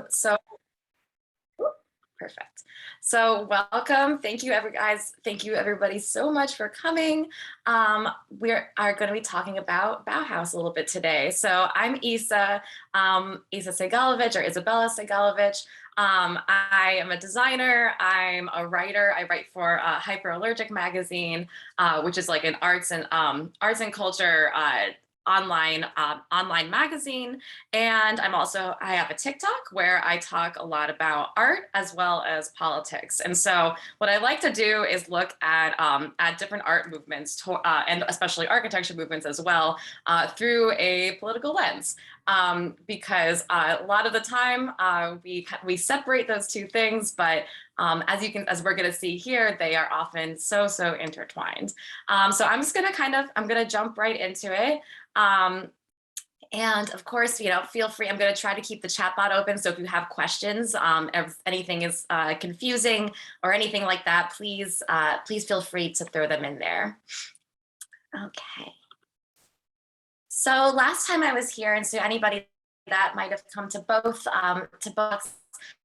So perfect. So welcome. Thank you, guys. Thank you, everybody, so much for coming. We are going to be talking about Bauhaus a little bit today. So I'm Isa Segalovich, or Isabella Segalovich. I am a designer. I'm a writer. I write for Hyperallergic magazine, which is like an arts and culture online magazine. And I have a TikTok where I talk a lot about art as well as politics. And so what I like to do is look at different art movements and especially architecture movements as well through a political lens. Because a lot of the time we separate those two things, but as we're going to see here, they are often so intertwined. So I'm going to jump right into it. And of course, feel free. I'm going to try to keep the chat bot open. So if you have questions, if anything is confusing or anything like that, please feel free to throw them in there. Okay. So last time I was here, and so anybody that might have come to both books,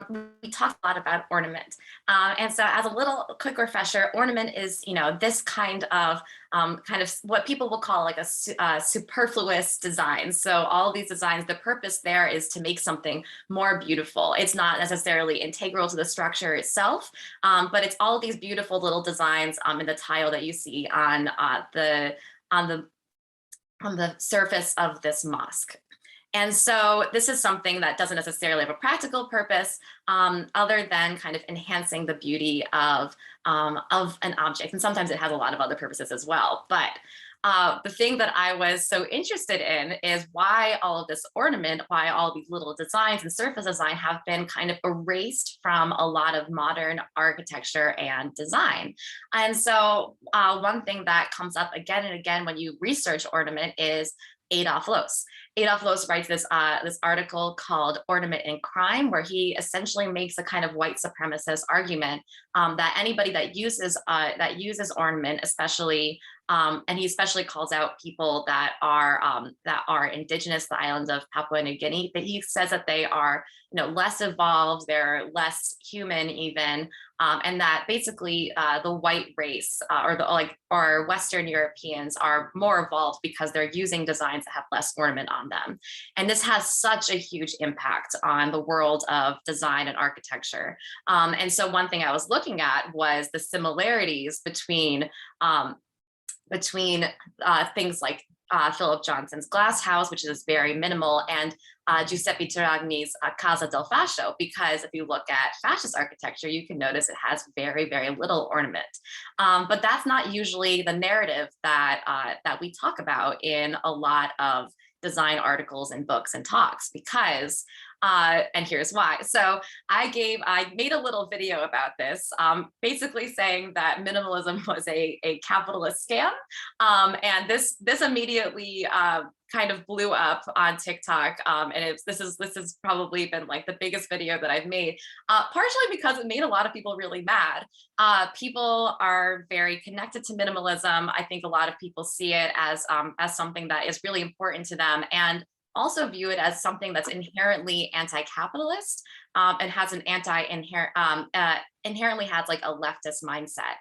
we talked a lot about ornament. And so as a little quick refresher, ornament is, this kind of what people will call like a superfluous design. So all of these designs, the purpose there is to make something more beautiful. It's not necessarily integral to the structure itself, but it's all these beautiful little designs in the tile that you see on the surface of this mosque. And so this is something that doesn't necessarily have a practical purpose other than kind of enhancing the beauty of an object. And sometimes it has a lot of other purposes as well. But the thing that I was so interested in is why all of this ornament, why all these little designs and surface design have been kind of erased from a lot of modern architecture and design. And so one thing that comes up again and again when you research ornament is Adolf Loos. Adolf Loos writes this article called Ornament and Crime, where he essentially makes a kind of white supremacist argument that anybody that uses ornament, especially, and he especially calls out people that are indigenous to the islands of Papua New Guinea, that he says that they are, less evolved, they're less human even, and that basically the white race or Western Europeans are more evolved because they're using designs that have less ornament on them. And this has such a huge impact on the world of design and architecture. And so one thing I was looking at was the similarities between things like Philip Johnson's Glass House, which is very minimal, and Giuseppe Turagni's Casa del Fascio, because if you look at fascist architecture, you can notice it has very little ornament. But that's not usually the narrative that we talk about in a lot of design articles and books and talks, because and here's why. So I made a little video about this, basically saying that minimalism was a capitalist scam. And this immediately kind of blew up on TikTok. And this has probably been like the biggest video that I've made, partially because it made a lot of people really mad. People are very connected to minimalism. I think a lot of people see it as something that is really important to them, and also view it as something that's inherently anti-capitalist and has an inherently has like a leftist mindset.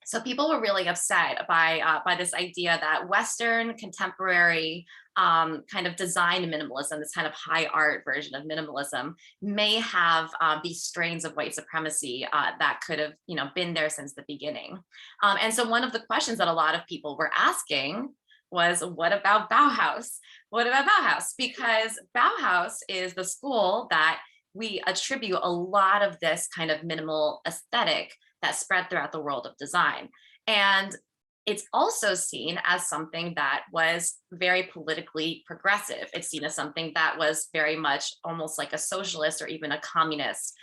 So people were really upset by this idea that Western contemporary kind of design minimalism, this kind of high art version of minimalism, may have these strains of white supremacy that could have been there since the beginning. And so one of the questions that a lot of people were asking was, what about Bauhaus? What about Bauhaus? Because Bauhaus is the school that we attribute a lot of this kind of minimal aesthetic that spread throughout the world of design. And it's also seen as something that was very politically progressive. It's seen as something that was very much almost like a socialist or even a communist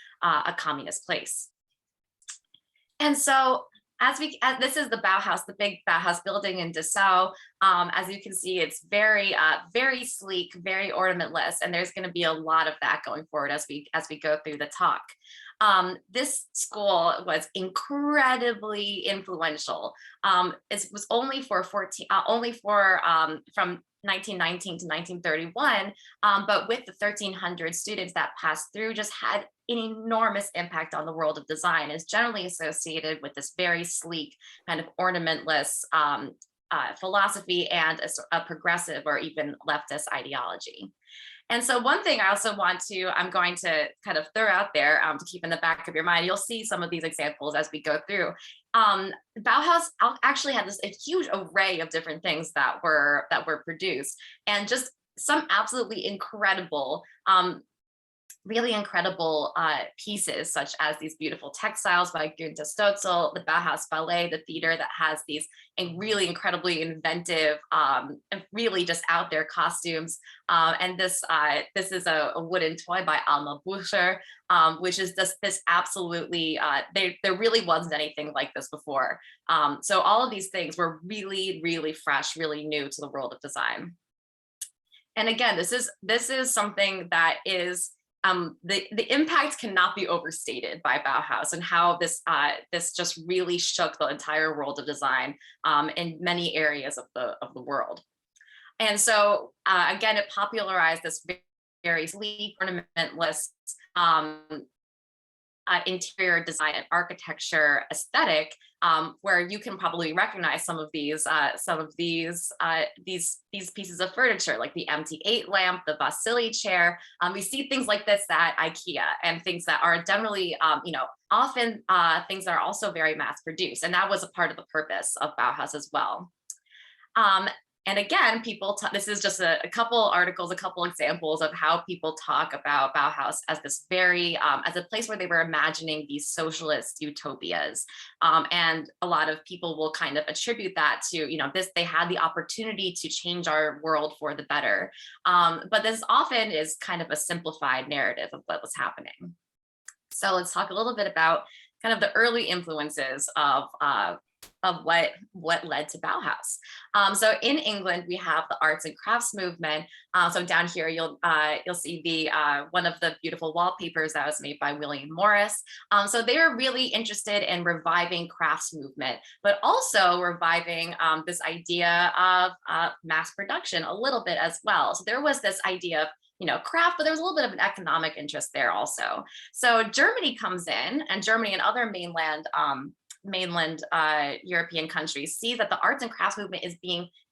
place. And so as this is the Bauhaus, the big Bauhaus building in Dessau. As you can see, it's very sleek, very ornamentless, and there's going to be a lot of that going forward as we go through the talk. This school was incredibly influential. It was only from 1919 to 1931, but with the 1,300 students that passed through, just had an enormous impact on the world of design. Is generally associated with this very sleek, kind of ornamentless philosophy and a progressive or even leftist ideology. And so one thing I also I'm going to kind of throw out there to keep in the back of your mind, you'll see some of these examples as we go through. Bauhaus actually had a huge array of different things that were produced, and just some absolutely incredible really incredible pieces, such as these beautiful textiles by Günther Stotzel, the Bauhaus Ballet, the theater that has these really incredibly inventive and really just out there costumes. And this is a wooden toy by Alma Bucher, which is this absolutely, there really wasn't anything like this before. So all of these things were really, really fresh, really new to the world of design. And again, this is something that is, the impact cannot be overstated by Bauhaus, and how this just really shook the entire world of design in many areas of the world. And so again, it popularized this very sleek, ornamentless interior design and architecture aesthetic, where you can probably recognize some of these pieces of furniture, like the MT8 lamp, the Vasily chair. We see things like this at IKEA, and things that are generally, often things that are also very mass produced, and that was a part of the purpose of Bauhaus as well. And again, this is just a couple articles, a couple examples of how people talk about Bauhaus as this very, as a place where they were imagining these socialist utopias. And a lot of people will kind of attribute that to, they had the opportunity to change our world for the better. But this often is kind of a simplified narrative of what was happening. So let's talk a little bit about kind of the early influences of what led to Bauhaus. So in England, we have the arts and crafts movement. So down here, you'll see the one of the beautiful wallpapers that was made by William Morris. So they were really interested in reviving crafts movement, but also reviving this idea of mass production a little bit as well. So there was this idea of craft, but there was a little bit of an economic interest there also. So Germany comes in, and Germany and other mainland European countries see that the arts and crafts movement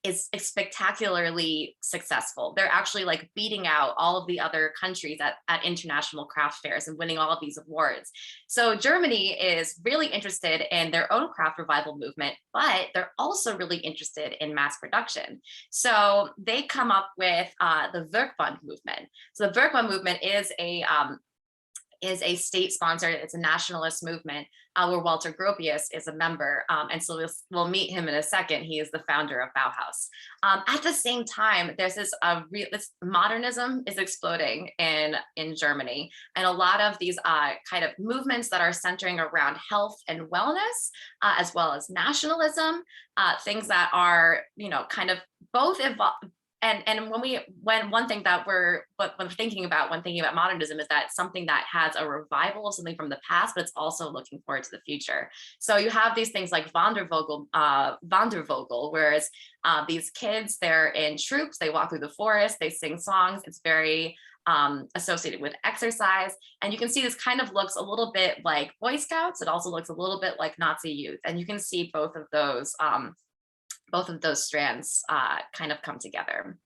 is spectacularly successful. They're actually like beating out all of the other countries at international craft fairs and winning all of these awards. So Germany is really interested in their own craft revival movement, but they're also really interested in mass production. So they come up with the Werkbund movement. So the Werkbund movement is a state-sponsored, it's a nationalist movement where Walter Gropius is a member. And so we'll meet him in a second. He is the founder of Bauhaus. At the same time, there's this modernism is exploding in Germany. And a lot of these kind of movements that are centering around health and wellness, as well as nationalism, things that are, kind of both And when one thing that when thinking about modernism, is that something that has a revival of something from the past, but it's also looking forward to the future. So you have these things like Wandervogel, whereas these kids, they're in troops, they walk through the forest, they sing songs. It's very associated with exercise. And you can see this kind of looks a little bit like Boy Scouts. It also looks a little bit like Nazi youth. And you can see both of those strands kind of come together.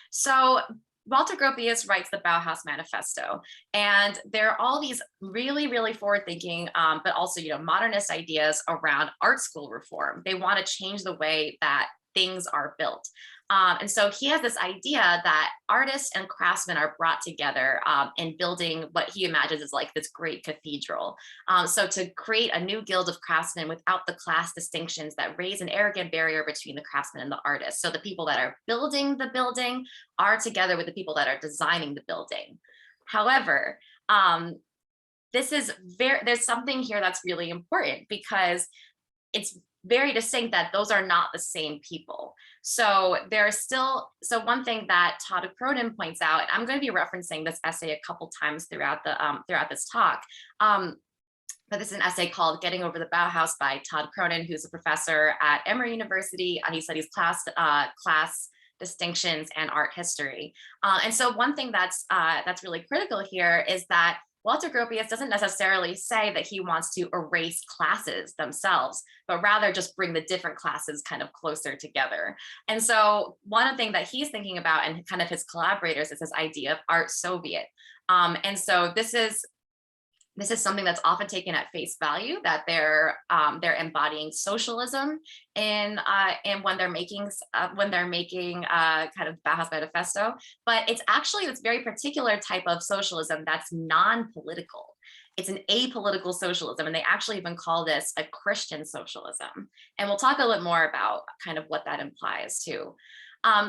So Walter Gropius writes the Bauhaus Manifesto, and there are all these really, really forward-thinking, but also, modernist ideas around art school reform. They want to change the way that things are built. And so he has this idea that artists and craftsmen are brought together in building what he imagines is like this great cathedral. So to create a new guild of craftsmen without the class distinctions that raise an arrogant barrier between the craftsmen and the artists. So the people that are building the building are together with the people that are designing the building. However, there's something here that's really important, because it's very distinct that those are not the same people. So one thing that Todd Cronin points out, and I'm going to be referencing this essay a couple times throughout this talk, but this is an essay called Getting Over the Bauhaus by Todd Cronin, who's a professor at Emory University, and he studies class distinctions and art history. And so one thing that's really critical here is that Walter Gropius doesn't necessarily say that he wants to erase classes themselves, but rather just bring the different classes kind of closer together. And so one thing that he's thinking about and kind of his collaborators is this idea of art Soviet. And so this is something that's often taken at face value, that they're embodying socialism in when they're making kind of Bauhaus Manifesto. But it's actually this very particular type of socialism that's non-political. It's an apolitical socialism, and they actually even call this a Christian socialism. And we'll talk a little more about kind of what that implies too.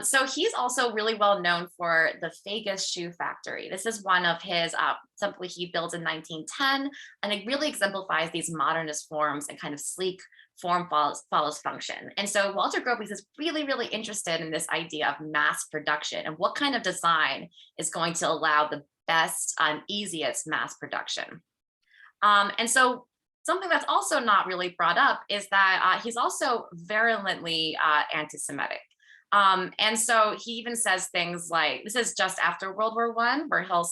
So he's also really well known for the Vegas shoe factory. This is one of his, something he built in 1910, and it really exemplifies these modernist forms and kind of sleek form follows function. And so Walter Gropius is really, really interested in this idea of mass production and what kind of design is going to allow the best and easiest mass production. And so something that's also not really brought up is that he's also virulently anti-Semitic. And so he even says things like, this is just after World War I, where he'll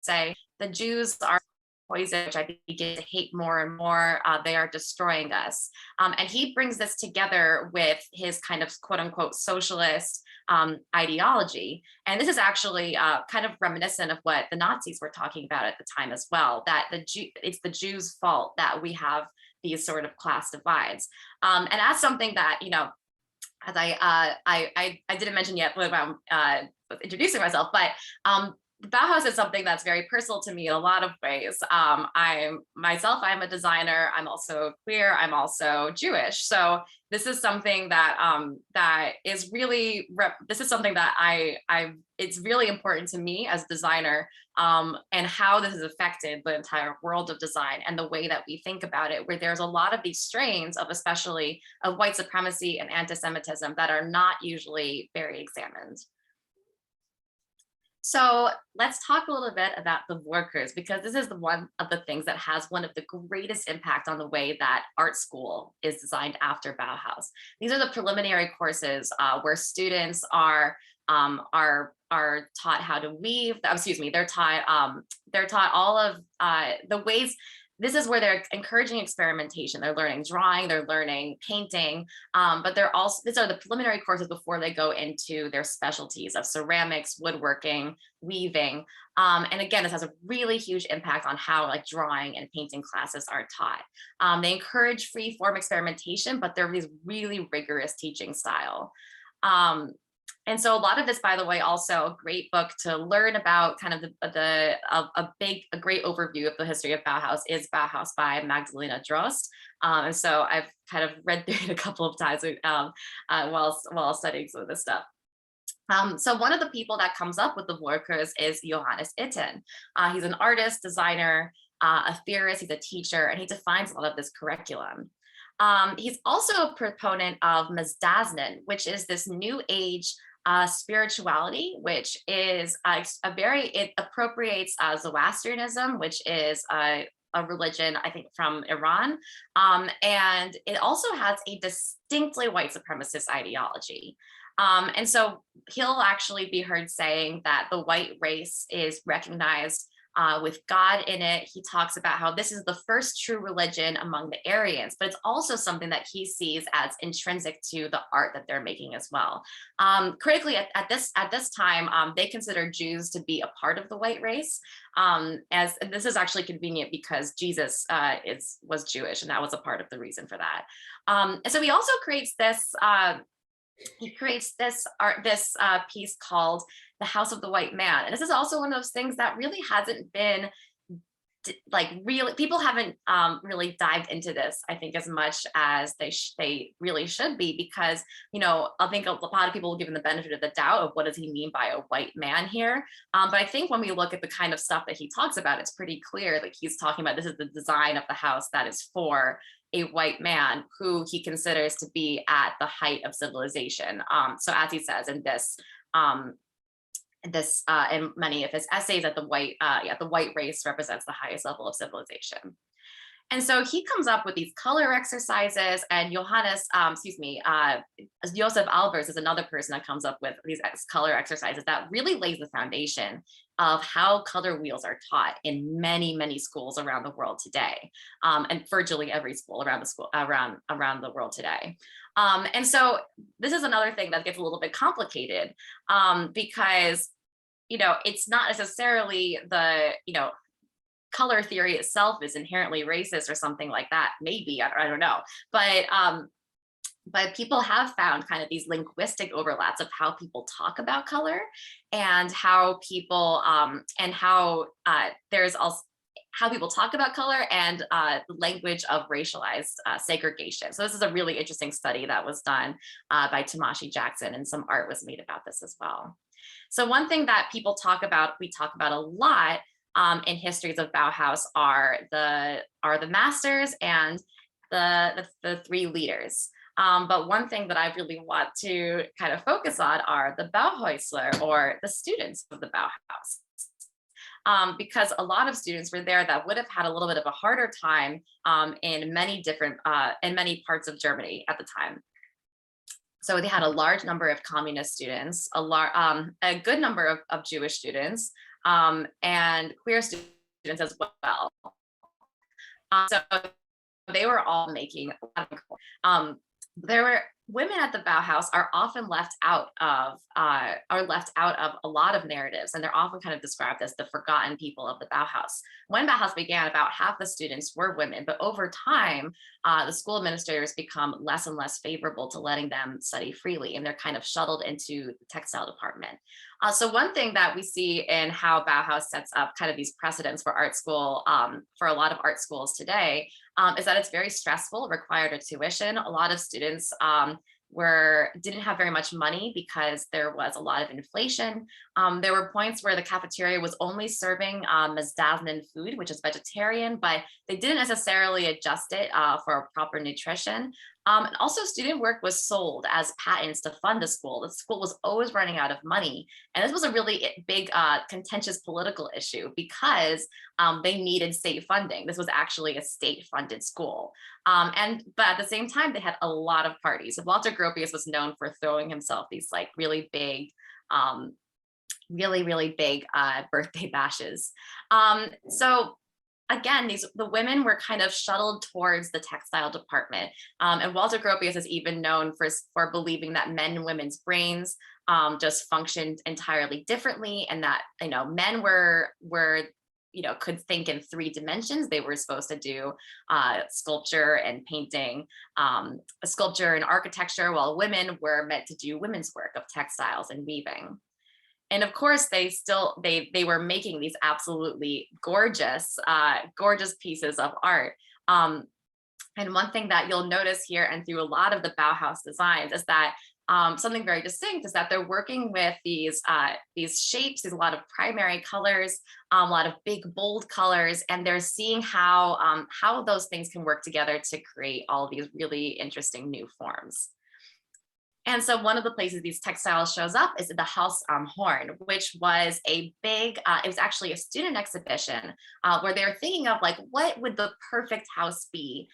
say, the Jews are poison, which I begin to hate more and more. They are destroying us. And he brings this together with his kind of quote unquote socialist ideology. And this is actually kind of reminiscent of what the Nazis were talking about at the time as well, that it's the Jews' fault that we have these sort of class divides. And that's something that, you know, as I didn't mention yet about introducing myself, but Bauhaus is something that's very personal to me in a lot of ways. I'm a designer. I'm also queer. I'm also Jewish. So this is something that is really, this is something that it's really important to me as a designer, and how this has affected the entire world of design and the way that we think about it, where there's a lot of these strains of, especially of white supremacy and anti-Semitism, that are not usually very examined. So let's talk a little bit about the workers, because this is one of the things that has one of the greatest impact on the way that art school is designed after Bauhaus. These are the preliminary courses where students are taught how to weave. Excuse me, they're taught all of the ways. This is where they're encouraging experimentation. They're learning drawing, they're learning painting, but these are the preliminary courses before they go into their specialties of ceramics, woodworking, weaving. And again, this has a really huge impact on how like drawing and painting classes are taught. They encourage free form experimentation, but they're these really rigorous teaching style. And so a lot of this, by the way, also a great book to learn about kind of a great overview of the history of Bauhaus is Bauhaus by Magdalena Drost. And so I've kind of read through it a couple of times while studying some of this stuff. So one of the people that comes up with the workers is Johannes Itten. He's an artist, designer, a theorist, he's a teacher, and he defines a lot of this curriculum. He's also a proponent of Mazdaznin, which is this new age spirituality, which is it appropriates Zoroastrianism, which is a religion, I think, from Iran. And it also has a distinctly white supremacist ideology. And so he'll actually be heard saying that the white race is recognized with God in it. He talks about how this is the first true religion among the Aryans, but it's also something that he sees as intrinsic to the art that they're making as well. Critically, at this time, they consider Jews to be a part of the white race. As this is actually convenient because Jesus was Jewish, and that was a part of the reason for that. And so he also creates this. He creates this piece called The House of the White Man. And this is also one of those things that really hasn't been people haven't really dived into this, I think, as much as they really should be, because, you know, I think a lot of people will give him the benefit of the doubt of what does he mean by a white man here. But I think when we look at the kind of stuff that he talks about, it's pretty clear that he's talking about this is the design of the house that is for a white man who he considers to be at the height of civilization. So as he says in in many of his essays, that the white race represents the highest level of civilization. And so he comes up with these color exercises, and Joseph Albers is another person that comes up with these color exercises that really lays the foundation of how color wheels are taught in many, many schools around the world today, and virtually every school around the world today. And so this is another thing that gets a little bit complicated, because it's not necessarily color theory itself is inherently racist or something like that. Maybe, I don't know, but people have found kind of these linguistic overlaps of how people talk about color, and how people there's also how people talk about color, and language of racialized segregation. So this is a really interesting study that was done by Tamashi Jackson, and some art was made about this as well. So one thing that we talk about a lot in histories of Bauhaus are the masters and the three leaders. But one thing that I really want to kind of focus on are the Bauhäusler, or the students of the Bauhaus. Because a lot of students were there that would have had a little bit of a harder time in many parts of Germany at the time. So they had a large number of communist students, a good number of Jewish students, and queer students as well. So they were all making a lot of women at the Bauhaus are often left out of a lot of narratives, and they're often kind of described as the forgotten people of the Bauhaus. When Bauhaus began, about half the students were women, but over time, the school administrators become less and less favorable to letting them study freely, and they're kind of shuttled into the textile department. So one thing that we see in how Bauhaus sets up kind of these precedents for art school, for a lot of art schools today, is that it's very stressful, required a tuition. A lot of students didn't have very much money because there was a lot of inflation. There were points where the cafeteria was only serving Mazdanen food, which is vegetarian, but they didn't necessarily adjust it for proper nutrition. And also, student work was sold as patents to fund the school. The school was always running out of money. And this was a really big, contentious political issue, because they needed state funding. This was actually a state-funded school. But at the same time, they had a lot of parties. Walter Gropius was known for throwing himself these like really big birthday bashes. So again, the women were kind of shuttled towards the textile department. And Walter Gropius is even known for believing that men and women's brains just functioned entirely differently, and that men could think in 3 dimensions. They were supposed to do sculpture and painting, sculpture and architecture, while women were meant to do women's work of textiles and weaving. And of course, they were making these absolutely gorgeous pieces of art. And one thing that you'll notice here and through a lot of the Bauhaus designs is that something very distinct is that they're working with these shapes, there's a lot of primary colors, a lot of big, bold colors, and they're seeing how those things can work together to create all these really interesting new forms. And so one of the places these textiles shows up is the Haus am Horn, which was a big, it was actually a student exhibition where they were thinking of like, what would the perfect house be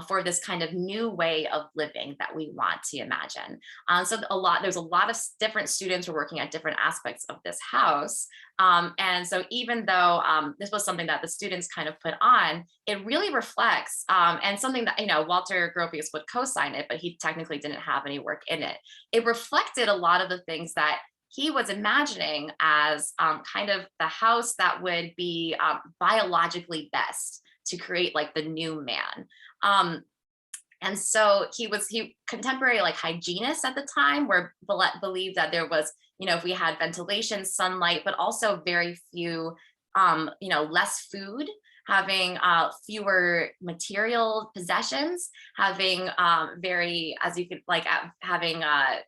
for this kind of new way of living that we want to imagine. So there's a lot of different students who are working at different aspects of this house. And so even though this was something that the students kind of put on, it really reflects, and something that, Walter Gropius would co-sign it, but he technically didn't have any work in it. It reflected a lot of the things that he was imagining as kind of the house that would be biologically best to create like the new man. And so he contemporary like hygienists at the time were believed that there was, if we had ventilation, sunlight, but also very few, less food, having fewer material possessions, having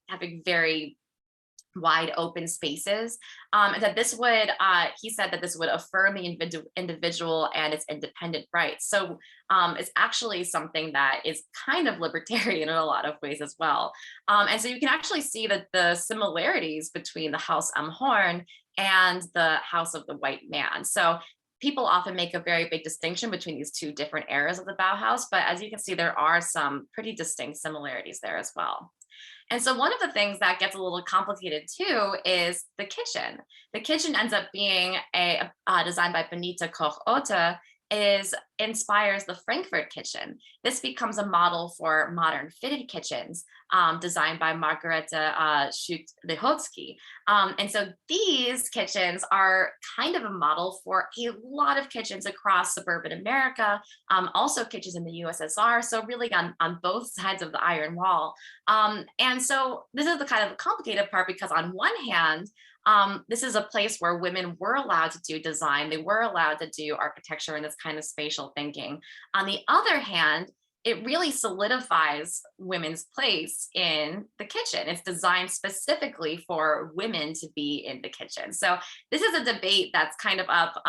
having very wide open spaces, that this would, he said that this would affirm the individual and its independent rights. So it's actually something that is kind of libertarian in a lot of ways as well. And so you can actually see that the similarities between the Haus am Horn and the House of the White Man. So people often make a very big distinction between these two different eras of the Bauhaus, but as you can see, there are some pretty distinct similarities there as well. And so one of the things that gets a little complicated too is the kitchen. The kitchen ends up being designed by Benita Koch-Otte, inspires the Frankfurt kitchen. This becomes a model for modern fitted kitchens, designed by Margareta Schutt-Lihotzky. And so these kitchens are kind of a model for a lot of kitchens across suburban America, also kitchens in the USSR, so really on both sides of the Iron Wall. And so this is the kind of complicated part, because on one hand, this is a place where women were allowed to do design, they were allowed to do architecture and this kind of spatial thinking. On the other hand, it really solidifies women's place in the kitchen. It's designed specifically for women to be in the kitchen. So this is a debate that's kind of up.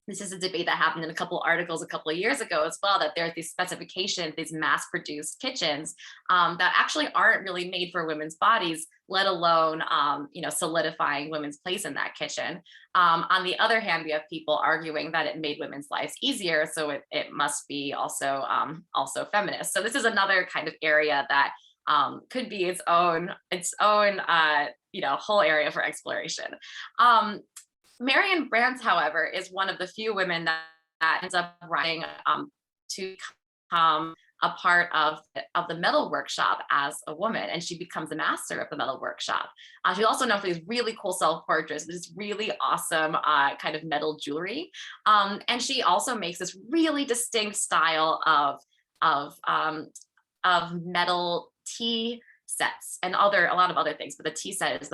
This is a debate that happened in a couple articles a couple of years ago as well, that there's these specifications, these mass-produced kitchens that actually aren't really made for women's bodies, let alone solidifying women's place in that kitchen. On the other hand, we have people arguing that it made women's lives easier, so it must be also feminist. So this is another kind of area that could be its own whole area for exploration. Marion Brandt, however, is one of the few women that ends up writing to become a part of the metal workshop as a woman, and she becomes a master of the metal workshop. She's also known for these really cool self-portraits, this really awesome kind of metal jewelry, and she also makes this really distinct style of metal tea sets and a lot of other things, but the tea set is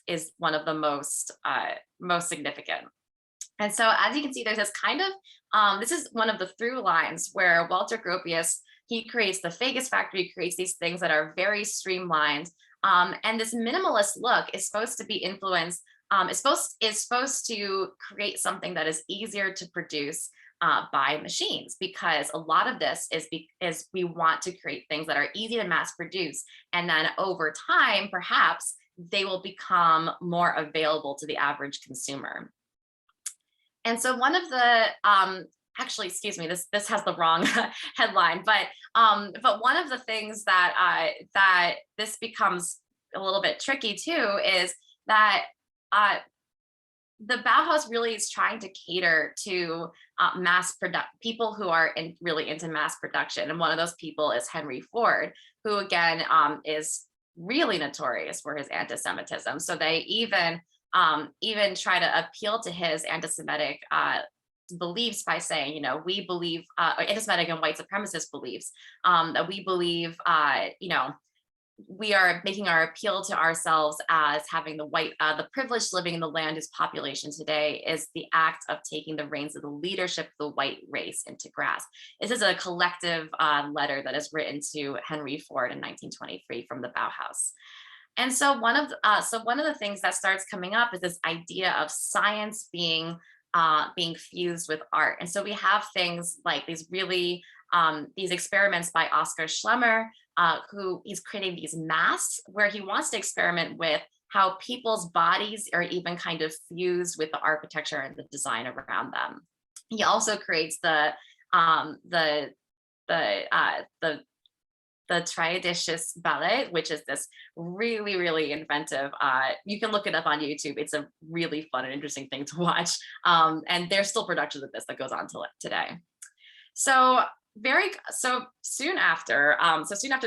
is one of the most significant. And so as you can see, there's this kind of this is one of the through lines where Walter Gropius, he creates the Vegas factory, he creates these things that are very streamlined, and this minimalist look is supposed to be influenced, is supposed to create something that is easier to produce by machines, because a lot of this is we want to create things that are easy to mass produce, and then over time perhaps they will become more available to the average consumer. And so one of the actually, excuse me, this has the wrong headline, but one of the things that this becomes a little bit tricky too is that the Bauhaus really is trying to cater to people who are really into mass production. And one of those people is Henry Ford, who again is really notorious for his anti-Semitism. So they even try to appeal to his anti-Semitic beliefs by saying, we believe, anti-Semitic and white supremacist beliefs, that we believe, we are making our appeal to ourselves as having the privileged living in the land whose population today is the act of taking the reins of the leadership of the white race into grasp. This is a collective letter that is written to Henry Ford in 1923 from the Bauhaus. And so one of the things that starts coming up is this idea of science being fused with art. And so we have things like these experiments by Oskar Schlemmer, who is creating these masks where he wants to experiment with how people's bodies are even kind of fused with the architecture and the design around them. He also creates the Triadisches ballet, which is this really, really inventive, you can look it up on YouTube. It's a really fun and interesting thing to watch. And there's still productions of this that goes on today. So soon after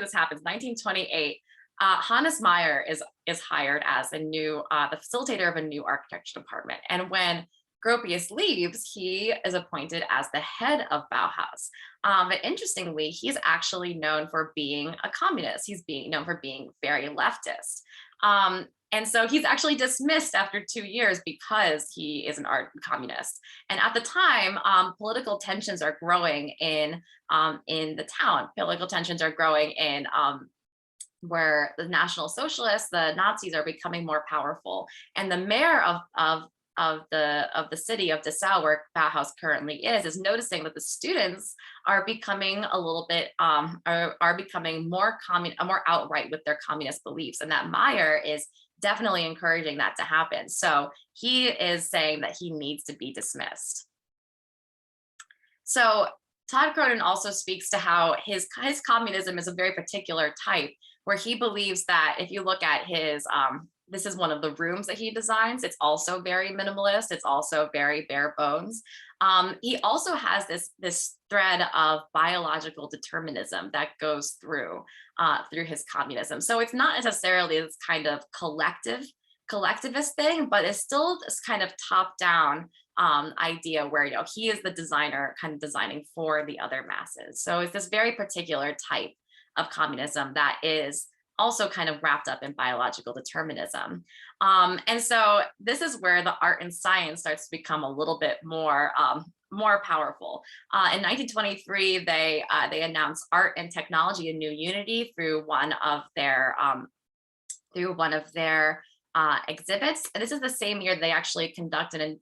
this happens, 1928, Hannes Meyer is hired as the facilitator of a new architecture department. And when Gropius leaves, he is appointed as the head of Bauhaus. But interestingly, he's actually known for being a communist. He's known for being very leftist. And so he's actually dismissed after 2 years because he is an art communist. And at the time, political tensions are growing in the town. Political tensions are growing in where the National Socialists, the Nazis, are becoming more powerful. And the mayor of the city of Dessau, where Bauhaus currently is noticing that the students are becoming a little bit are becoming more outright with their communist beliefs, and that Meyer is definitely encouraging that to happen. So he is saying that he needs to be dismissed. So Todd Cronin also speaks to how his communism is a very particular type, where he believes that if you look at his, this is one of the rooms that he designs, it's also very minimalist, it's also very bare bones. He also has this thread of biological determinism that goes through his communism. So it's not necessarily this kind of collectivist thing, but it's still this kind of top down idea where, you know, he is the designer kind of designing for the other masses. So it's this very particular type of communism that is also kind of wrapped up in biological determinism. And so this is where the art and science starts to become a little bit more powerful. In 1923, they announced art and technology a new unity through one of their exhibits. And this is the same year they actually conduct an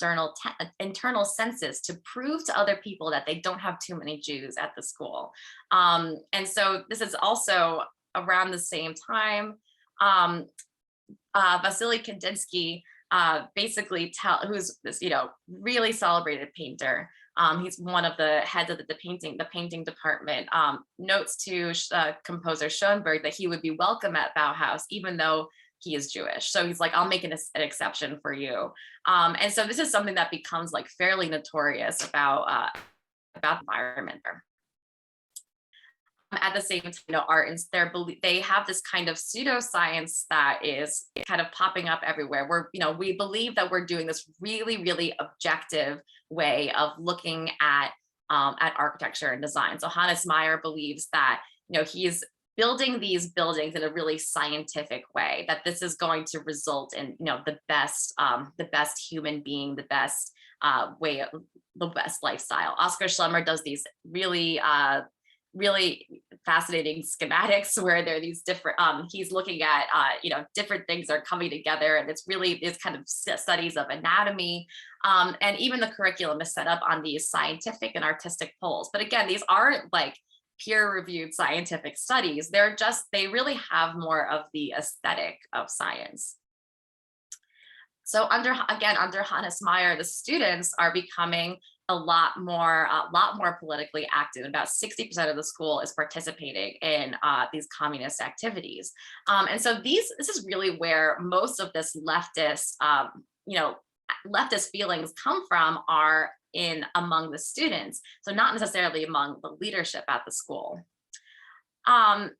internal census to prove to other people that they don't have too many Jews at the school. And so this is also around the same time. Vasily Kandinsky basically who's this, you know, really celebrated painter. He's one of the heads of the painting department, notes to composer Schoenberg that he would be welcome at Bauhaus, even though he is Jewish. So he's like, I'll make an exception for you. And so this is something that becomes like fairly notorious about the environment there. At the same time, you know, art and they have this kind of pseudoscience that is kind of popping up everywhere, where, you know, we believe that we're doing this really, really objective way of looking at architecture and design. So Hannes Meyer believes that, you know, he's building these buildings in a really scientific way, that this is going to result in, you know, the best human being, the best way, the best lifestyle. Oscar Schlemmer does these really fascinating schematics where there are these different, he's looking at, you know, different things are coming together, and it's kind of studies of anatomy. And even the curriculum is set up on these scientific and artistic poles. But again, these aren't like peer-reviewed scientific studies. They really have more of the aesthetic of science. So under Hannes Meyer, the students are becoming a lot more politically active. About 60% of the school is participating in these communist activities. And so this is really where most of this leftist, you know, leftist feelings come from, are among the students. So not necessarily among the leadership at the school.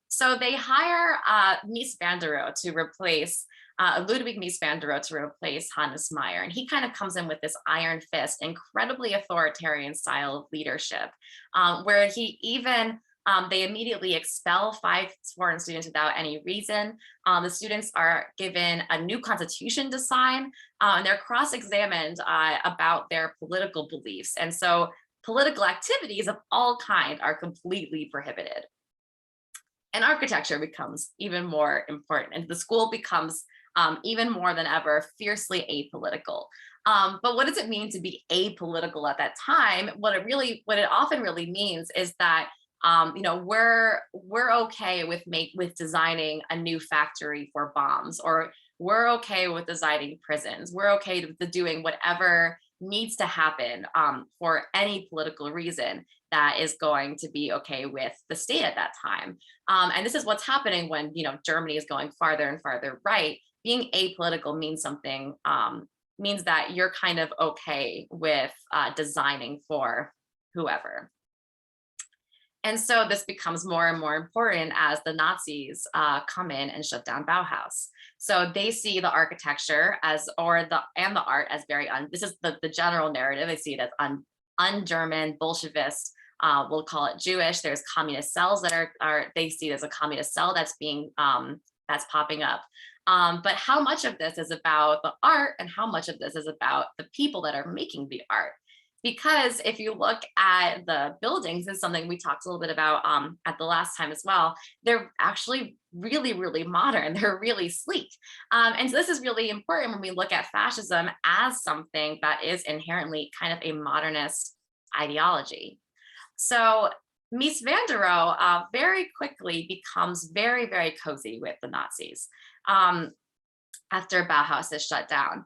So they hire Mies van der Rohe to replace Ludwig Mies van der Rohe to replace Hannes Meyer. And he kind of comes in with this iron fist, incredibly authoritarian style of leadership, where he even, they immediately expel 5 foreign students without any reason. The students are given a new constitution to sign, and they're cross-examined about their political beliefs. And so political activities of all kind are completely prohibited. And architecture becomes even more important, and the school becomes even more than ever fiercely apolitical. But what does it mean to be apolitical at that time? What it often really means is that you know, we're okay with designing a new factory for bombs, or we're okay with designing prisons. We're okay with doing whatever needs to happen for any political reason that is going to be okay with the state at that time. And this is what's happening when, you know, Germany is going farther and farther right. Being apolitical means something, means that you're kind of okay with designing for whoever. And so this becomes more and more important as the Nazis come in and shut down Bauhaus. So they see the architecture and the art as very this is the general narrative. They see it as un-German, Bolshevist. We'll call it Jewish. There's communist cells that they see it as a communist cell that's being that's popping up. But how much of this is about the art, and how much of this is about the people that are making the art? Because if you look at the buildings, this is something we talked a little bit about at the last time as well, they're actually really, really modern. They're really sleek. And so this is really important when we look at fascism as something that is inherently kind of a modernist ideology. So Mies van der Rohe very quickly becomes very, very cozy with the Nazis. after Bauhaus is shut down.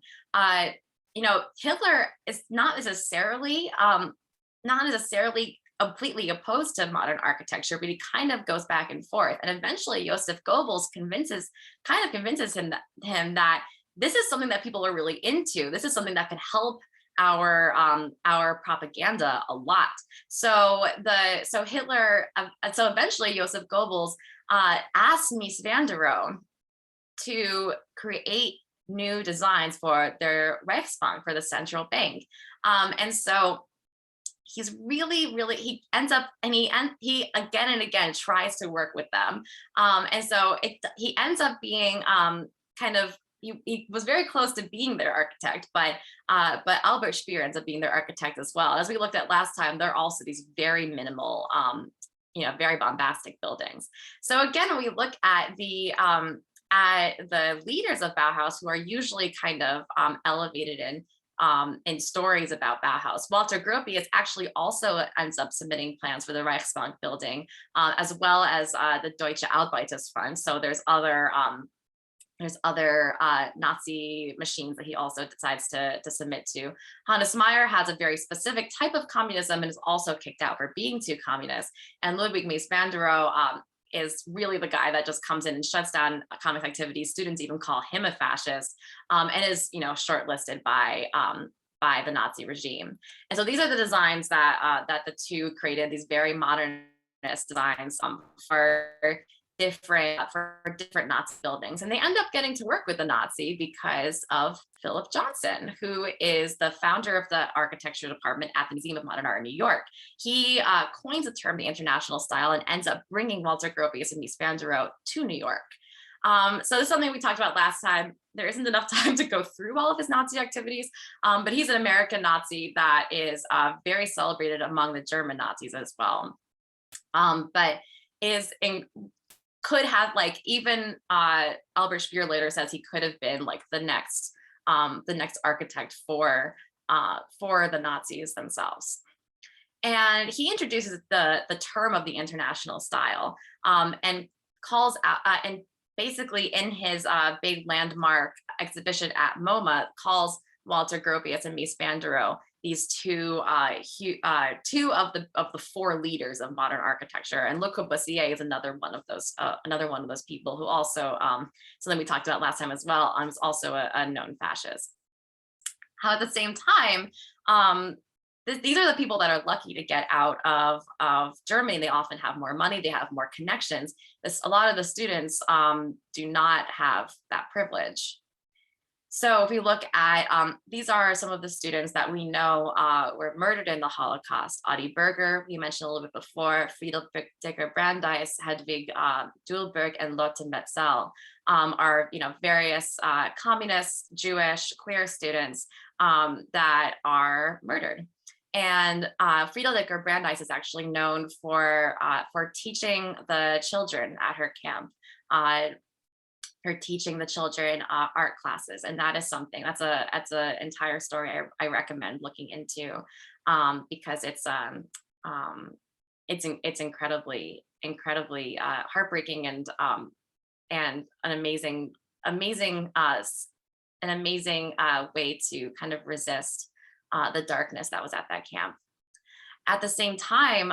Hitler is not necessarily completely opposed to modern architecture, but he kind of goes back and forth. And eventually Joseph Goebbels convinces him that this is something that people are really into. This is something that could help our propaganda a lot. So eventually Joseph Goebbels asked Mies van der Rohe to create new designs for their Reichsbank, for the central bank. And so he's he ends up, and he again and again tries to work with them. And so he ends up being he was very close to being their architect, but Albert Speer ends up being their architect as well. As we looked at last time, they're also these very minimal, very bombastic buildings. So again, we look at the leaders of Bauhaus, who are usually kind of elevated in stories about Bauhaus. Walter Gropius actually also ends up submitting plans for the Reichsbank building, as well as the Deutsche Arbeitersfront. So there's other Nazi machines that he also decides to submit to. Hannes Meyer has a very specific type of communism and is also kicked out for being too communist. And Ludwig Mies van der Rohe is really the guy that just comes in and shuts down comic activities. Students even call him a fascist, and is shortlisted by the Nazi regime. And so these are the designs that the two created, these very modernist designs for different Nazi buildings. And they end up getting to work with the Nazi because of Philip Johnson, who is the founder of the architecture department at the Museum of Modern Art in New York. He coins the term the international style and ends up bringing Walter Gropius and Mies van der Rohe to New York. So this is something we talked about last time. There isn't enough time to go through all of his Nazi activities, but he's an American Nazi that is very celebrated among the German Nazis as well. But could have, even Albert Speer later says he could have been the next architect for the Nazis themselves. And he introduces the term of the international style, and calls out and basically in his big landmark exhibition at MoMA calls Walter Gropius and Mies van der Rohe these two of the four leaders of modern architecture. And Le Corbusier is another one of those people who also, something we talked about last time as well, was also a known fascist. How at the same time, these are the people that are lucky to get out of Germany. They often have more money, they have more connections. A lot of the students do not have that privilege. So if we look at, these are some of the students that we know were murdered in the Holocaust. Audi Berger, we mentioned a little bit before, Friedel Dicker-Brandeis, Hedwig Duhlberg, and Lotte Metzel are various communist, Jewish, queer students that are murdered. And Friedel Dicker-Brandeis is actually known for teaching the children at her camp. Her teaching the children art classes, and that is something that's an entire story I recommend looking into, because it's incredibly heartbreaking and an amazing way to kind of resist the darkness that was at that camp. At the same time,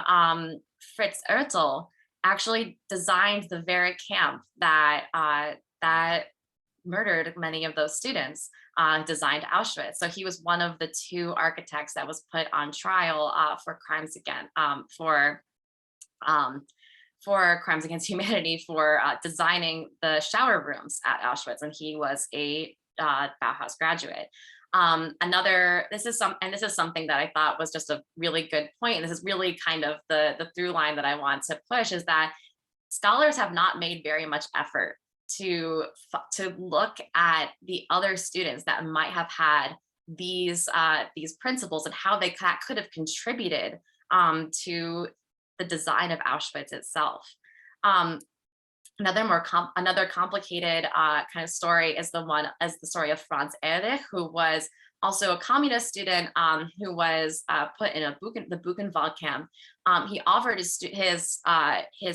Franz Erder actually designed the very camp that murdered many of those students, designed Auschwitz. So he was one of the two architects that was put on trial for crimes against humanity for designing the shower rooms at Auschwitz, and he was a Bauhaus graduate. This is something that I thought was just a really good point. And this is really kind of the through line that I want to push, is that scholars have not made very much effort to look at the other students that might have had these principles and how they could have contributed to the design of Auschwitz itself. Another complicated kind of story is the story of Franz Erder, who was also a communist student who was put in the Buchenwald camp. He offered his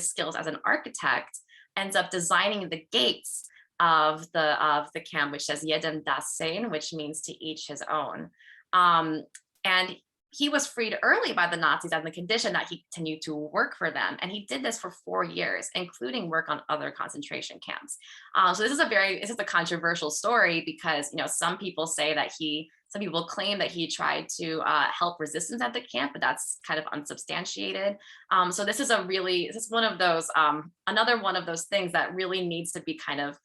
skills as an architect, ends up designing the gates of the camp, which says "Jedem das sein," which means to each his own. And he was freed early by the Nazis on the condition that he continued to work for them. And he did this for 4 years, including work on other concentration camps. So this is a controversial story because, some people say that some people claim that he tried to help resistance at the camp, but that's kind of unsubstantiated. So this is one of those, another one of those things that really needs to be kind of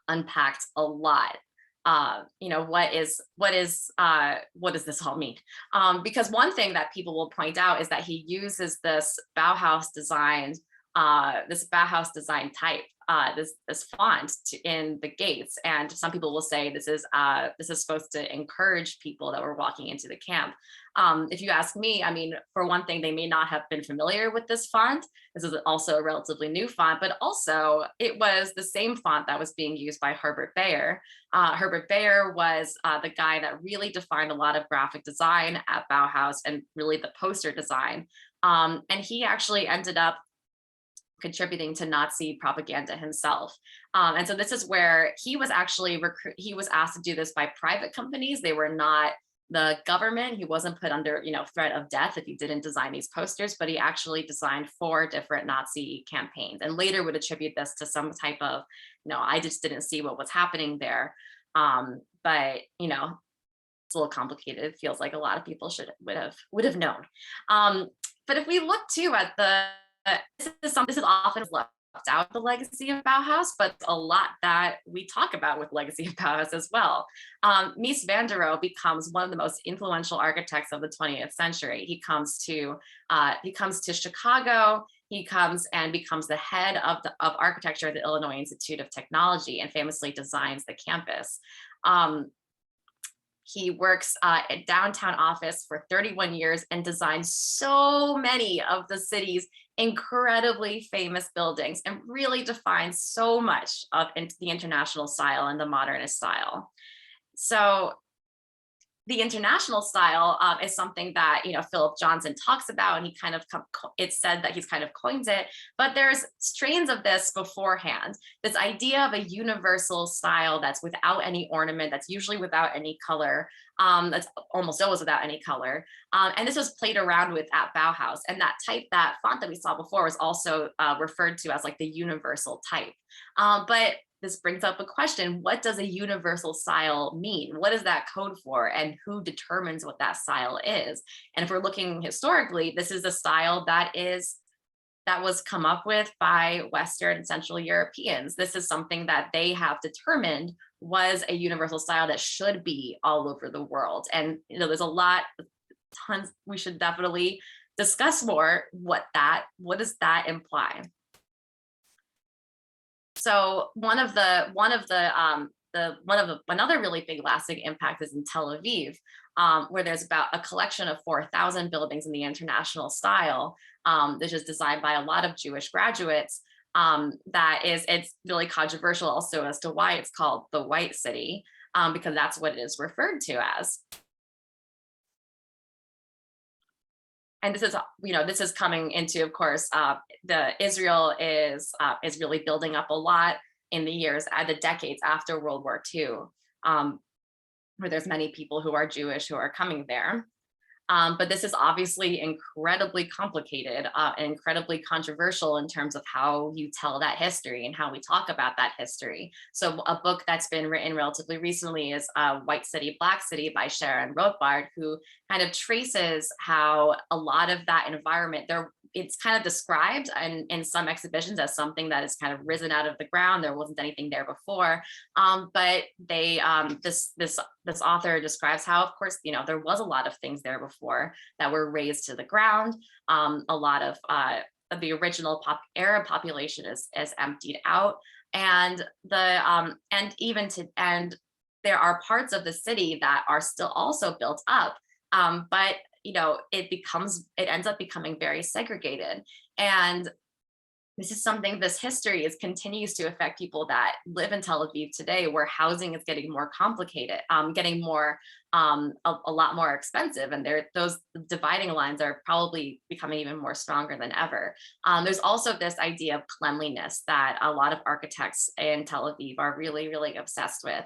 unpacked a lot. What does this all mean? Because one thing that people will point out is that he uses this Bauhaus design type, this font in the gates, and some people will say this is supposed to encourage people that were walking into the camp. If you ask me, I mean, for one thing, they may not have been familiar with this font. This is also a relatively new font, but also it was the same font that was being used by Herbert Bayer. Herbert Bayer was the guy that really defined a lot of graphic design at Bauhaus and really the poster design. And he actually ended up contributing to Nazi propaganda himself. And so this is where he was actually he was asked to do this by private companies. They were not the government. He wasn't put under, threat of death if he didn't design these posters, but he actually designed 4 different Nazi campaigns and later would attribute this to some type of, I just didn't see what was happening there. But, it's a little complicated. It feels like a lot of people would have known. But if we look too at this is often left out of the legacy of Bauhaus, but a lot that we talk about with legacy of Bauhaus as well. Mies van der Rohe becomes one of the most influential architects of the 20th century. He comes to Chicago. He comes and becomes the head of architecture at the Illinois Institute of Technology and famously designs the campus. He works at downtown office for 31 years and designed so many of the city's incredibly famous buildings and really defines so much of the international style and the modernist style. So the international style is something that Philip Johnson talks about, and he kind of it's said that he's kind of coined it, but there's strains of this beforehand. This idea of a universal style that's without any ornament, that's usually without any color, that's almost always without any color, and this was played around with at Bauhaus. And that font that we saw before was also referred to as like the universal type, but this brings up a question: what does a universal style mean? What is that code for, and who determines what that style is? And if we're looking historically, this is a style that was come up with by Western and Central Europeans. This is something that they have determined was a universal style that should be all over the world. And there's tons we should definitely discuss more. What does that imply? So another really big lasting impact is in Tel Aviv, where there's about a collection of 4,000 buildings in the international style, which is designed by a lot of Jewish graduates. It's really controversial also as to why it's called the White City, because that's what it is referred to as. And this is coming into, of course, Israel is really building up a lot in the decades after World War II, where there's many people who are Jewish who are coming there. But this is obviously incredibly complicated and incredibly controversial in terms of how you tell that history and how we talk about that history. So a book that's been written relatively recently is White City, Black City by Sharon Rothbard, who kind of traces how a lot of that environment it's kind of described in some exhibitions as something that has kind of risen out of the ground. There wasn't anything there before, but this author describes how, of course, there was a lot of things there before that were razed to the ground. A lot of the original Arab population is emptied out, and there are parts of the city that are still also built up, but it ends up becoming very segregated. And this is something, this history continues to affect people that live in Tel Aviv today, where housing is getting more complicated, getting more, a lot more expensive. And those dividing lines are probably becoming even more stronger than ever. There's also this idea of cleanliness that a lot of architects in Tel Aviv are really, really obsessed with,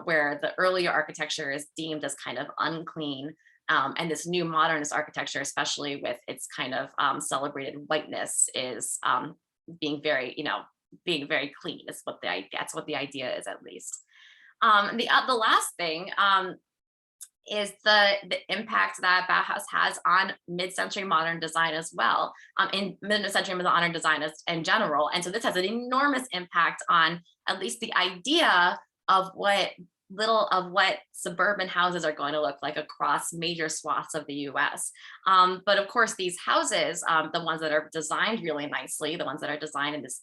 where the earlier architecture is deemed as kind of unclean. And this new modernist architecture, especially with its kind of celebrated whiteness, is being very, being very clean. Is what that's what the idea is, at least. The last thing is the impact that Bauhaus has on mid-century modern design as well, in mid-century modern design in general. And so this has an enormous impact on at least the idea of what suburban houses are going to look like across major swaths of the US. But of course, these houses, the ones that are designed really nicely, the ones that are designed in this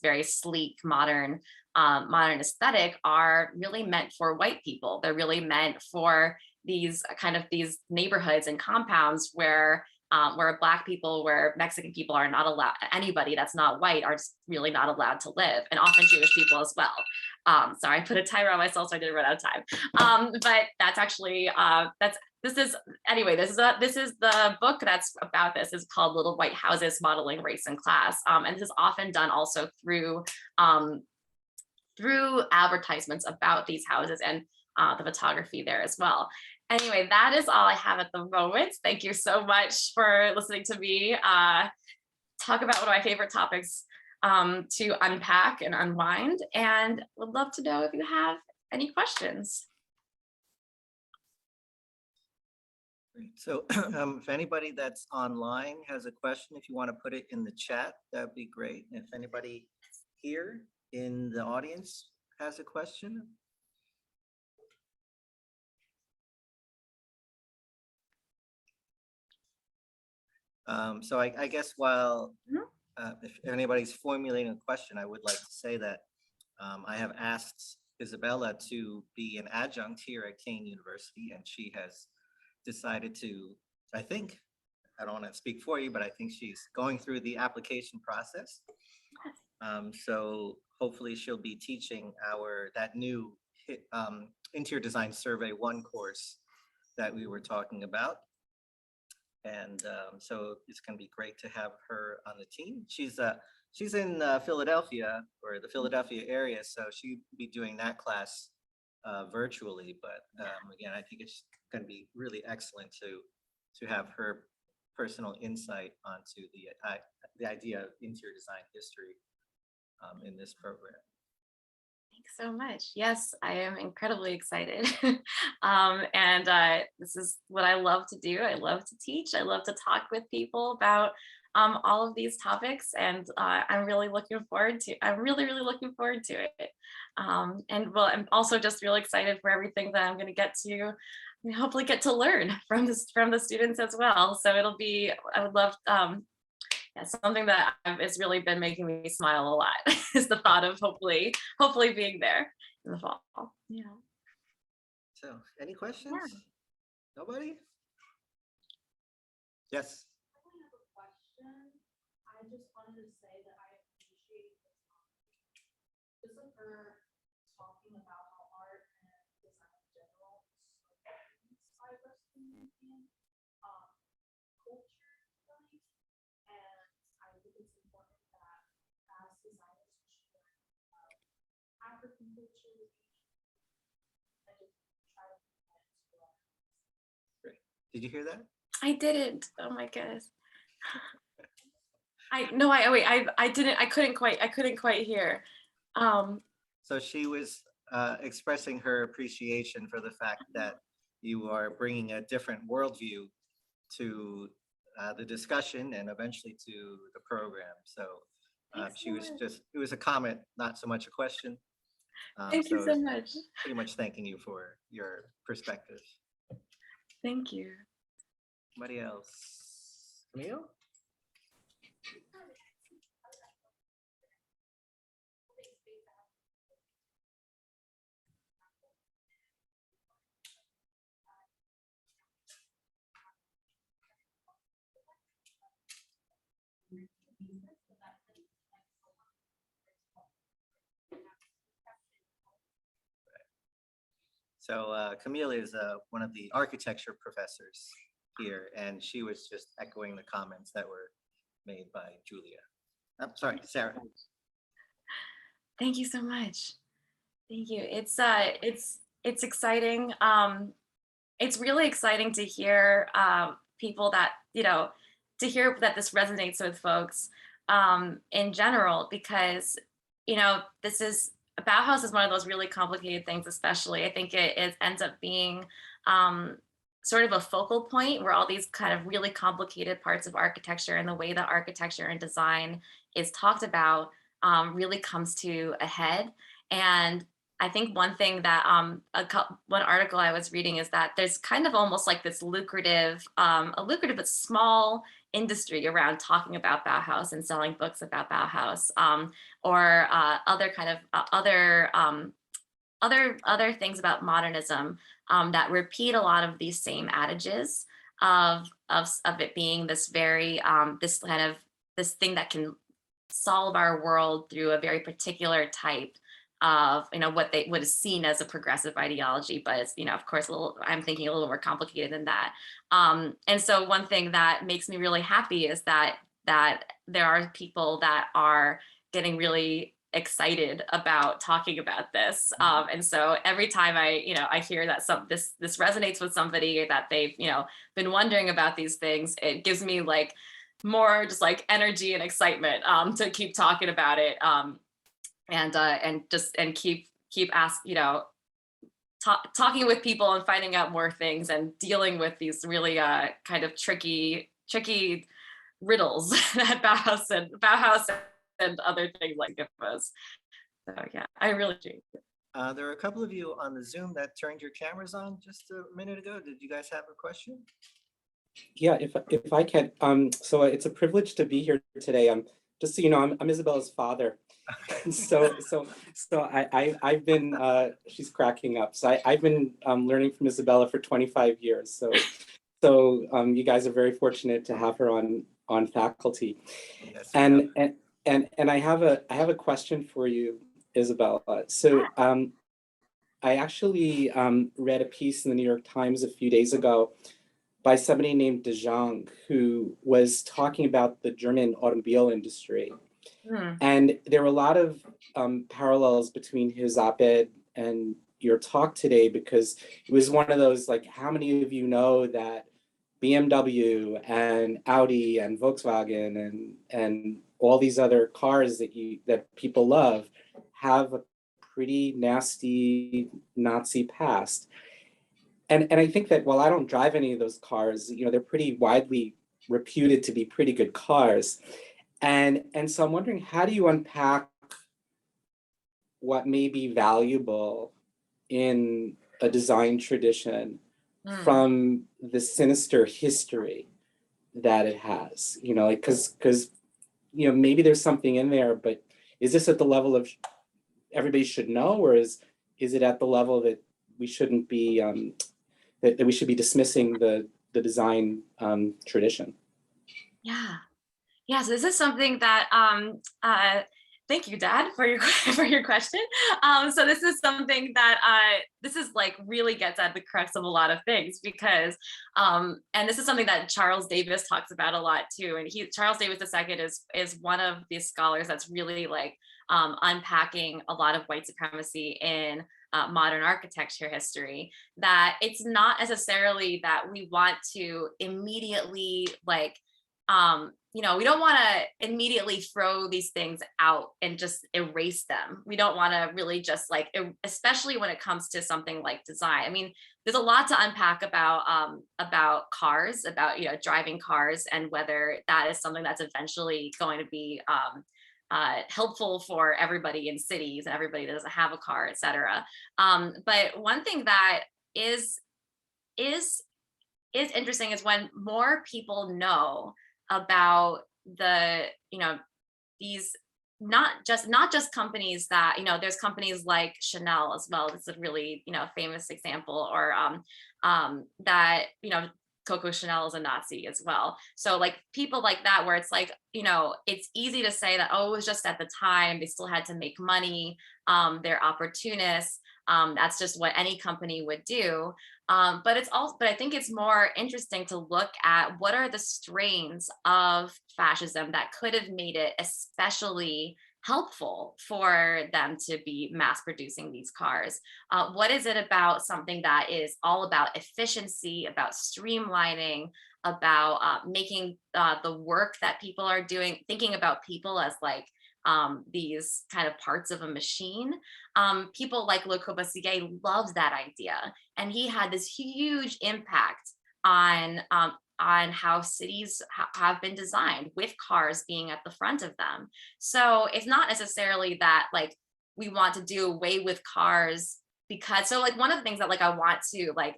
very sleek, modern aesthetic, are really meant for white people. They're really meant for these neighborhoods and compounds where Black people, where Mexican people are not allowed, anybody that's not white are really not allowed to live, and often Jewish people as well. Sorry, I put a timer on myself so I didn't run out of time. But that's actually, this is the book that's about this, is called Little White Houses, Modeling Race and Class. And this is often done also through advertisements about these houses and the photography there as well. Anyway, that is all I have at the moment. Thank you so much for listening to me talk about one of my favorite topics to unpack and unwind, and would love to know if you have any questions. So if anybody that's online has a question, if you want to put it in the chat, that'd be great. If anybody here in the audience has a question. So I guess while if anybody's formulating a question, I would like to say that I have asked Isabella to be an adjunct here at Kean University, and she has decided to, I don't want to speak for you, but I think she's going through the application process. So hopefully she'll be teaching that new Interior Design Survey 1 course that we were talking about. And so it's going to be great to have her on the team. She's in Philadelphia, or the Philadelphia area, so she'll be doing that class virtually. But again, I think it's going to be really excellent to have her personal insight onto the idea of interior design history in this program. Thanks so much. Yes, I am incredibly excited. This is what I love to do. I love to teach. I love to talk with people about all of these topics, and I'm really looking forward to it. I'm also just really excited for everything that I'm going to get to, hopefully get to learn from the students as well. So I would love, something that has really been making me smile a lot is the thought of hopefully being there in the fall. Yeah. So any questions? Yeah. Nobody? Yes. I have a question. I just wanted to say that I appreciate the topic. Just of her talking about how art and design in general is so influenced by Western European culture, really. And I think it's important that as designers we should learn about African culture and just try to connect to our. Great. Did you hear that? I didn't. Oh my goodness. I didn't. I couldn't quite hear. So she was expressing her appreciation for the fact that you are bringing a different worldview to the discussion and eventually to the program. So it was a comment, not so much a question. Thank you so much. Pretty much thanking you for your perspective. Thank you. Anybody else? Camille? So Camille is one of the architecture professors here, and she was just echoing the comments that were made by Julia. I'm sorry, Sarah. Thank you so much. Thank you. It's exciting. It's really exciting to hear people that, to hear that this resonates with folks in general, because, this is, Bauhaus is one of those really complicated things, especially. I think it ends up being sort of a focal point where all these kind of really complicated parts of architecture and the way that architecture and design is talked about really comes to a head. And I think one thing that one article I was reading is that there's kind of almost like this lucrative, a lucrative but small industry around talking about Bauhaus and selling books about Bauhaus, or other kind of other things about modernism that repeat a lot of these same adages of it being this very this kind of this thing that can solve our world through a very particular type of what is seen as a progressive ideology, but it's of course I'm thinking a little more complicated than that. And so one thing that makes me really happy is that there are people that are getting really excited about talking about this. And so every time I hear that this resonates with somebody, or that they've been wondering about these things, it gives me like more just like energy and excitement to keep talking about it. And keep talking with people and finding out more things and dealing with these really kind of tricky riddles that Bauhaus and other things like give us. So yeah, I really enjoyed it. There are a couple of you on the Zoom that turned your cameras on just a minute ago. Did you guys have a question? Yeah, if I can. So it's a privilege to be here today. Just so you know, I'm Isabella's father. so I've been she's cracking up. So I've been learning from Isabella for 25 years. So you guys are very fortunate to have her on faculty. Yes, and I have a question for you, Isabella. So I actually read a piece in the New York Times a few days ago by somebody named De Jong, who was talking about the German automobile industry. And there were a lot of parallels between his op-ed and your talk today, because it was one of those, like, how many of you know that BMW and Audi and Volkswagen and all these other cars that people love have a pretty nasty Nazi past. And I think that while I don't drive any of those cars, they're pretty widely reputed to be pretty good cars. And so I'm wondering, how do you unpack what may be valuable in a design tradition from the sinister history that it has? Because maybe there's something in there, but is this at the level of everybody should know, or is it at the level that we shouldn't be that we should be dismissing the design tradition? Yeah, so this is something that, thank you, Dad, for your question. So this is something that this is like really gets at the crux of a lot of things, because, and this is something that Charles Davis talks about a lot too. And Charles Davis II is one of these scholars that's really like unpacking a lot of white supremacy in modern architecture history. That it's not necessarily that we want to immediately like, we don't want to immediately throw these things out and just erase them. We don't want to really just like, especially when it comes to something like design. I mean, there's a lot to unpack about cars, about driving cars, and whether that is something that's eventually going to be helpful for everybody in cities and everybody that doesn't have a car, et cetera. But one thing that is interesting is when more people know about these not just companies that there's companies like Chanel as well. This is a really famous example, or that Coco Chanel is a Nazi as well. So like people like that, where it's like it's easy to say that, oh, it was just at the time, they still had to make money, they're opportunists. That's just what any company would do. But I think it's more interesting to look at what are the strains of fascism that could have made it especially helpful for them to be mass producing these cars. What is it about something that is all about efficiency, about streamlining, about making the work that people are doing, thinking about people as like these kind of parts of a machine. People like Le Corbusier loved that idea, and he had this huge impact on how cities have been designed, with cars being at the front of them. So it's not necessarily that like we want to do away with cars because, so like one of the things that like I want to like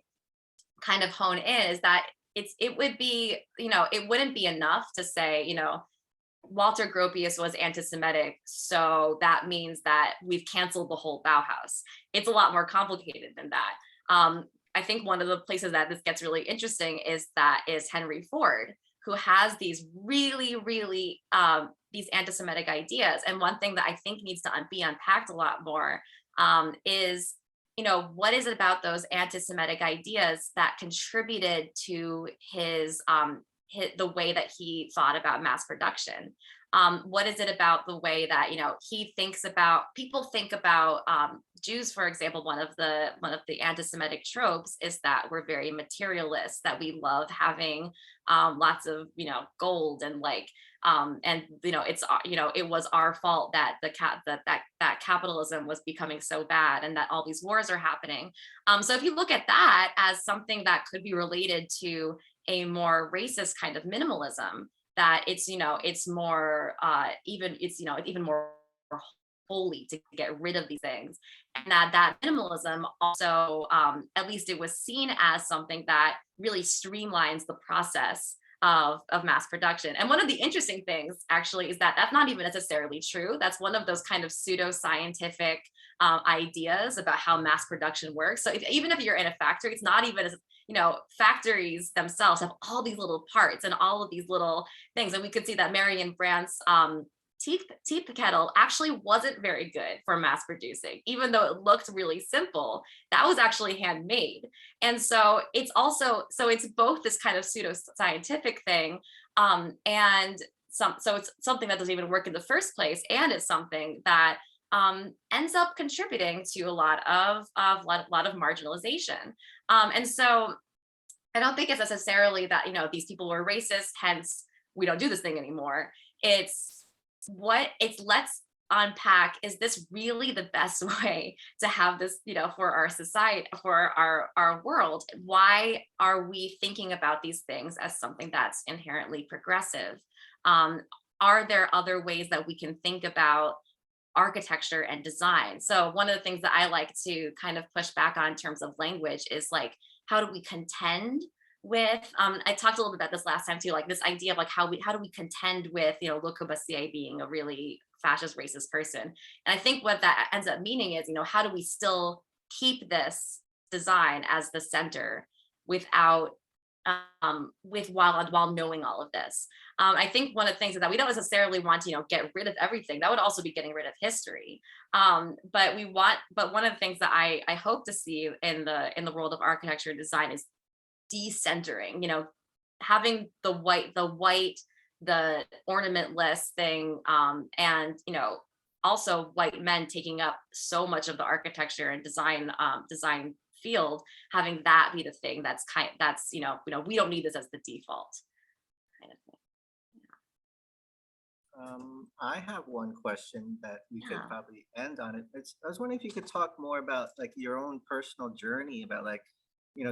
kind of hone in is that it would be, it wouldn't be enough to say, Walter Gropius was anti-Semitic, so that means that we've canceled the whole Bauhaus. It's a lot more complicated than that. I think one of the places that this gets really interesting is Henry Ford, who has these really these anti-Semitic ideas. And one thing that I think needs to be unpacked a lot more is, what is it about those anti-Semitic ideas that contributed to the way that he thought about mass production? What is it about the way that people think about Jews, for example? One of the anti-Semitic tropes is that we're very materialist, that we love having lots of gold and it was our fault that that capitalism was becoming so bad and that all these wars are happening. So if you look at that as something that could be related to a more racist kind of minimalism, that it's more even more holy to get rid of these things, and that minimalism also, at least it was seen as something that really streamlines the process of mass production. And one of the interesting things actually is that that's not even necessarily true. That's one of those kind of pseudo-scientific ideas about how mass production works. So even if you're in a factory, it's not even as, factories themselves have all these little parts and all of these little things. And we could see that Marion Brandt's teeth kettle actually wasn't very good for mass producing, even though it looked really simple. That was actually handmade. And so it's both this kind of pseudo-scientific thing, and so it's something that doesn't even work in the first place, and it's something that ends up contributing to a lot of marginalization. And so I don't think it's necessarily that these people were racist, hence we don't do this thing anymore. Let's unpack, is this really the best way to have this, for our society, for our world? Why are we thinking about these things as something that's inherently progressive? Are there other ways that we can think about architecture and design? So one of the things that I like to kind of push back on in terms of language is like, how do we contend with, I talked a little bit about this last time too, like this idea of like how do we contend with, Le Corbusier being a really fascist, racist person. And I think what that ends up meaning is, how do we still keep this design as the center without, while knowing all of this? I think one of the things is that we don't necessarily want to, get rid of everything. That would also be getting rid of history. But one of the things that I hope to see in the world of architecture and design is decentering, having the ornamentless thing, and also white men taking up so much of the architecture and design field, having that be the thing we don't need this as the default kind of thing. I have one question that we could Yeah. probably end on it. I was wondering if you could talk more about like your own personal journey about like,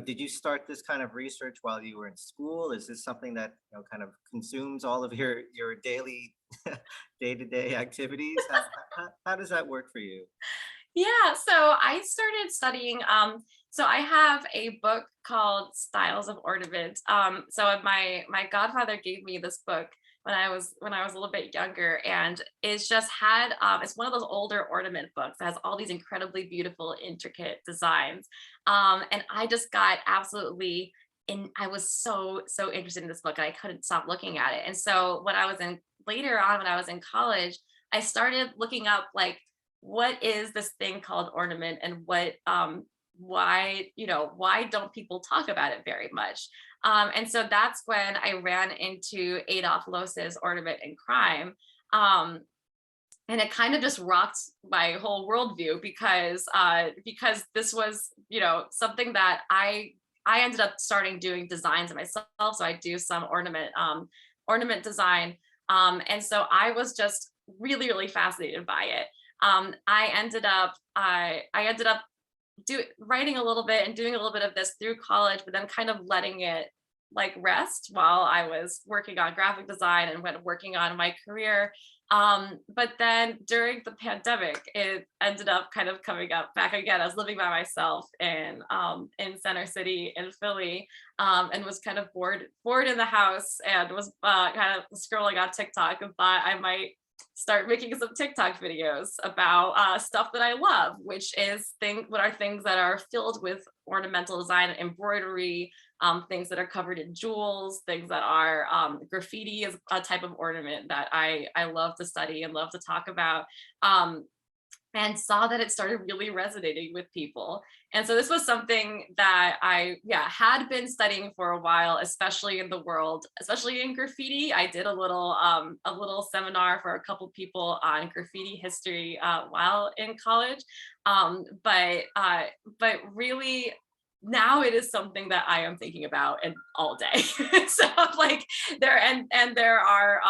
did you start this kind of research while you were in school? Is this something that kind of consumes all of your daily day-to-day activities? How does that work for you? Yeah, so I started studying. So I have a book called Styles of Ornament. So my godfather gave me this book when I was a little bit younger, and it's just had it's one of those older ornament books that has all these incredibly beautiful, intricate designs. And I just got absolutely I was so interested in this book, and I couldn't stop looking at it. And so later on when I was in college, I started looking up like what is this thing called ornament, and why, why don't people talk about it very much? And so that's when I ran into Adolf Loos's Ornament and Crime. And it kind of just rocked my whole worldview, because this was, something that I ended up starting doing designs myself. So I do some ornament design. And so I was just really, really fascinated by it. I ended up writing a little bit and doing a little bit of this through college, but then kind of letting it like rest while I was working on graphic design and working on my career. But then during the pandemic, it ended up kind of coming up back again. I was living by myself in Center City in Philly, and was kind of bored in the house, and was kind of scrolling on TikTok, and thought I might start making some TikTok videos about stuff that I love, which is things that are filled with ornamental design, embroidery, things that are covered in jewels, things that are graffiti is a type of ornament that I love to study and love to talk about. And saw that it started really resonating with people. And so this was something that I had been studying for a while, especially in graffiti. I did a little seminar for a couple people on graffiti history while in college. But really, now it is something that I am thinking about and all day. So like there are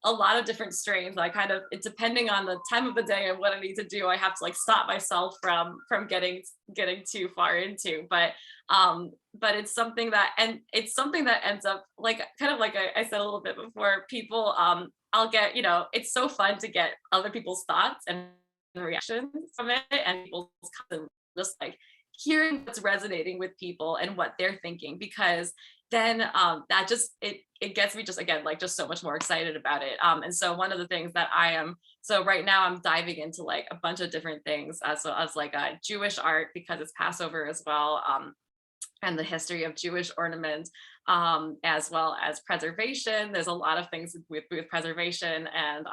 a lot of different strains. It's depending on the time of the day and what I need to do, I have to like stop myself from getting too far into. But it's something that ends up like kind of like I said a little bit before, people I'll get, it's so fun to get other people's thoughts and reactions from it, and people's just like hearing what's resonating with people and what they're thinking, because then that just it gets me just again like just so much more excited about it. And so one of the things that right now I'm diving into like a bunch of different things as like Jewish art, because it's Passover as well, and the history of Jewish ornament, as well as preservation. There's a lot of things with preservation and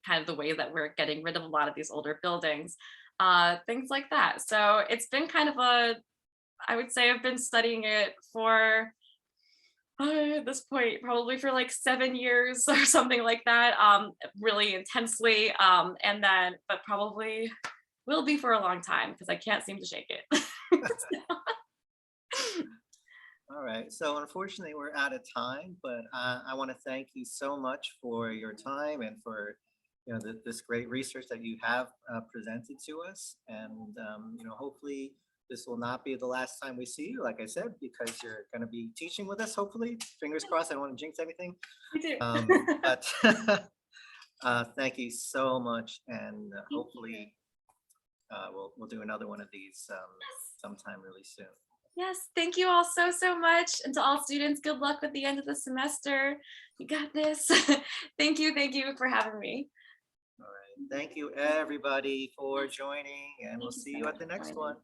kind of the way that we're getting rid of a lot of these older buildings, things like that. So it's been kind of I would say I've been studying it for at this point probably for like 7 years or something like that, really intensely, but probably will be for a long time because I can't seem to shake it. All right, so unfortunately we're out of time, but I want to thank you so much for your time and for this great research that you have presented to us, and hopefully this will not be the last time we see you, like I said, because you're going to be teaching with us, hopefully. Fingers crossed, I don't want to jinx anything. Me too. But thank you so much, and hopefully we'll do another one of these sometime really soon. Yes, thank you all so much. And to all students, good luck with the end of the semester. You got this. Thank you for having me. All right, thank you everybody for joining, and we'll see you at the next one.